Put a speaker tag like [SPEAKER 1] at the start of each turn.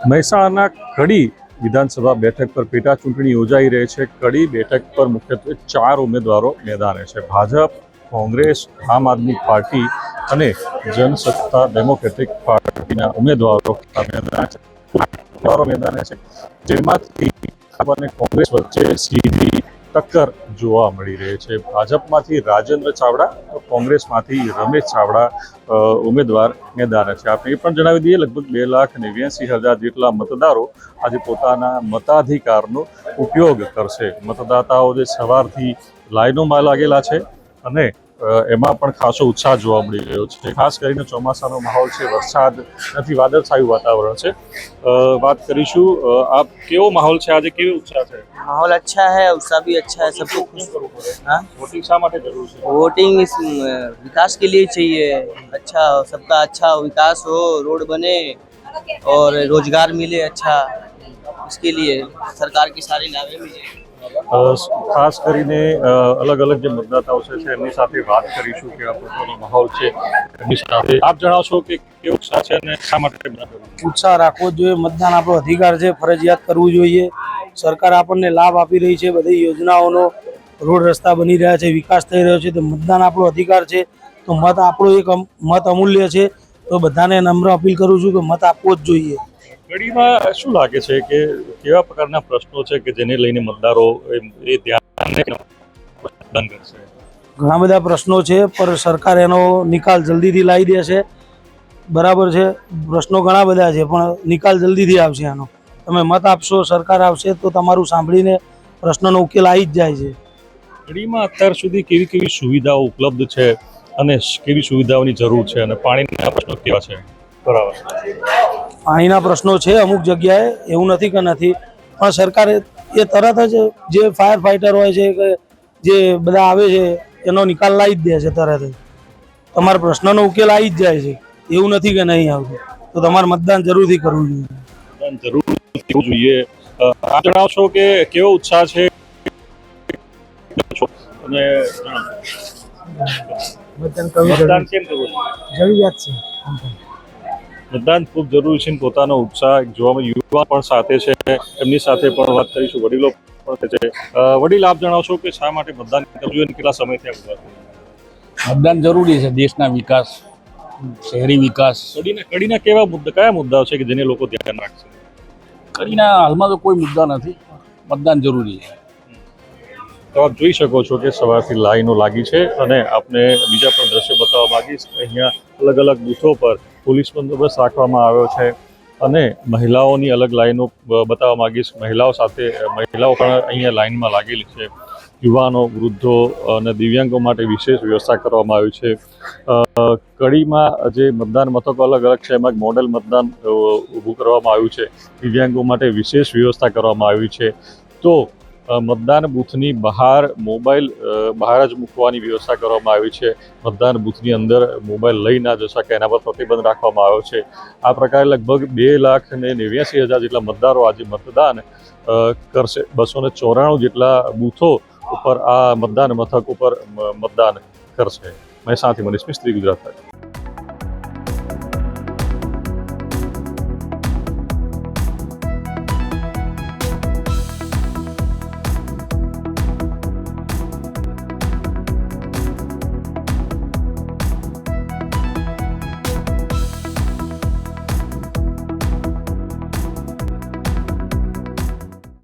[SPEAKER 1] મહેસાણાના કડી વિધાનસભા બેઠક પર પેટા ચૂંટણી યોજાઈ રહી છે। કડી બેઠક પર મુખ્યત્વે 4 ઉમેદવારો મેદાને છે। ભાજપ, કોંગ્રેસ, આમ આદમી પાર્ટી અને જનસત્તા ડેમોક્રેટિક પાર્ટીના ઉમેદવારો મેદાને છે, જેમાંથી અને કોંગ્રેસ વચ્ચે સીધી ટક્કર જોવા મળી રહી છે। ભાજપમાંથી રાજેન્દ્ર ચાવડા, કોંગ્રેસમાંથી રમેશ ચાવડા ઉમેદવાર મેદાને છે। આપણે એ પણ જણાવી દઈએ, લગભગ 2,89,000 જેટલા મતદારો આજે પોતાના મતાધિકારનો ઉપયોગ કરશે। મતદાતાઓ જે સવારથી લાઈનોમાં લાગેલા છે અને એમાં પણ ખાસો ઉત્સાહ જોવા મળી રહ્યો છે। ખાસ કરીને ચોમાસાનો માહોલ છે, વરસાદ નથી, વાદળછાયું વાતાવરણ છે। बात करीशु आप केवो माहौल છે આજે, કેવો ઉત્સાહ છે?
[SPEAKER 2] माहौल अच्छा है, उत्साह भी अच्छा है, सबको खुश। हाँ,
[SPEAKER 1] વોટિંગ શા માટે જરૂર છે?
[SPEAKER 2] वोटिंग इस विकास के लिए चाहिए। अच्छा, सबका अच्छा विकास हो, रोड बने और रोजगार मिले अच्छा, इसके लिए सरकार की सारी लाभें मिले।
[SPEAKER 1] ખાસ કરીને અલગ અલગ જે મતદાતાઓ છે એમની સાથે વાત કરીશું કે આ પોતાનો માહોલ છે એમની સાથે। આપ જણાવશો કે કેવો ઉત્સાહ છે અને શા માટે
[SPEAKER 3] ઉત્સાહ રાખવો જોઈએ। મતદાન આપણો અધિકાર છે, ફરજિયાત કરવું જોઈએ। સરકાર આપણને લાભ આપી રહી છે, બધી યોજનાઓનો, રોડ રસ્તા બની રહ્યા છે, વિકાસ થઈ રહ્યો છે, તો મતદાન આપણો અધિકાર છે। તો મત આપણો એક મત અમૂલ્ય છે, તો બધાને નમ્ર અપીલ કરું છું કે મત આપવો જ જોઈએ।
[SPEAKER 1] કડીમાં શું લાગે છે કે કેવા પ્રકારના પ્રશ્નો છે કે જેને લઈને મતદારો એ ધ્યાન મતદાન કરશે?
[SPEAKER 3] ઘણા બધા પ્રશ્નો છે, પણ સરકાર એનો નિકાલ જલ્દીથી લાવી દેશે। બરાબર છે, પ્રશ્નો ઘણા બધા છે, પણ નિકાલ જલ્દીથી આવશે આનો। તમે મત આપશો, સરકાર આવશે તો તમારું સાંભળીને પ્રશ્નનો ઉકેલ આવી જ જાય છે।
[SPEAKER 1] કડીમાં અત્યાર સુધી કેવી કેવી સુવિધાઓ ઉપલબ્ધ છે અને કેવી સુવિધાઓની જરૂર છે અને પાણીના પ્રશ્નો કેવા છે? બરાબર,
[SPEAKER 3] પાણીના પ્રશ્નો છે અમુક જગ્યાએ, એવું નથી કે નથી, પણ સરકારે એ તરત જ જે ફાયર ફાઈટર હોય છે કે જે બધા આવે છે એનો નિકાલ લાવી જ દે છે તરત જ। તમારા પ્રશ્નનો ઉકેલ આવી જ જાય છે, એવું નથી કે નહીં આવતું। તો તમારે મતદાન જરૂરથી કરવું જોઈએ।
[SPEAKER 1] મતદાન જરૂર કરવું જોઈએ। આપ જણાવશો કે કેવો ઉત્સાહ છે અને મતદાન કેમ કરવું
[SPEAKER 3] જરૂરિયાત છે।
[SPEAKER 1] મતદાન ખૂબ જરૂરી છે। પોતાનો ઉત્સાહ જોવામાં યુવા પણ સાથે છે, એમની સાથે પણ વાત કરીશું, વડીલો પણ છે। વડીલ, આપ જણાવશો કે શા માટે મતદાન કરવું જોઈએ અને કેટલા સમયથી આ
[SPEAKER 4] મતદાન જરૂરી છે દેશના વિકાસ, શહેરી વિકાસ।
[SPEAKER 1] કડીના કેવા મુદ્દા, કયા મુદ્દાઓ છે કે જેને લોકો ધ્યાન રાખશે?
[SPEAKER 4] કડીના હાલમાં તો કોઈ મુદ્દા નથી, મતદાન જરૂરી છે।
[SPEAKER 1] તો આપ જોઈ શકો છો કે સવારથી લાઈનો લાગી છે અને આપને બીજા પણ દ્રશ્યો બતાવવા માંગીશ। અહીંયા અલગ અલગ બૂથો પર પોલીસ બંદોબસ્ત રાખવામાં આવ્યો છે અને મહિલાઓની અલગ લાઈનો બતાવવા માંગીશ। મહિલાઓ પણ અહીંયા લાઈનમાં લાગેલી છે। યુવાનો, વૃદ્ધો અને દિવ્યાંગો માટે વિશેષ વ્યવસ્થા કરવામાં આવી છે। કડીમાં જે મતદાન મથકો અલગ અલગ છે એમાં મોડેલ મતદાન ઊભું કરવામાં આવ્યું છે। દિવ્યાંગો માટે વિશેષ વ્યવસ્થા કરવામાં આવી છે। તો મતદાન બૂથની બહાર મોબાઈલ બહાર જ મૂકવાની વ્યવસ્થા કરવામાં આવી છે। મતદાન બૂથની અંદર મોબાઈલ લઈ ના જઈ શકે એના પર પ્રતિબંધ રાખવામાં આવ્યો છે। આ પ્રકારે લગભગ 2,89,000 જેટલા મતદારો આજે મતદાન કરશે। 294 જેટલા બૂથો ઉપર આ મતદાન મથક ઉપર મતદાન કરશે। મહેસાણાથી મનીષ મિસ્ત્રી, ગુજરાત।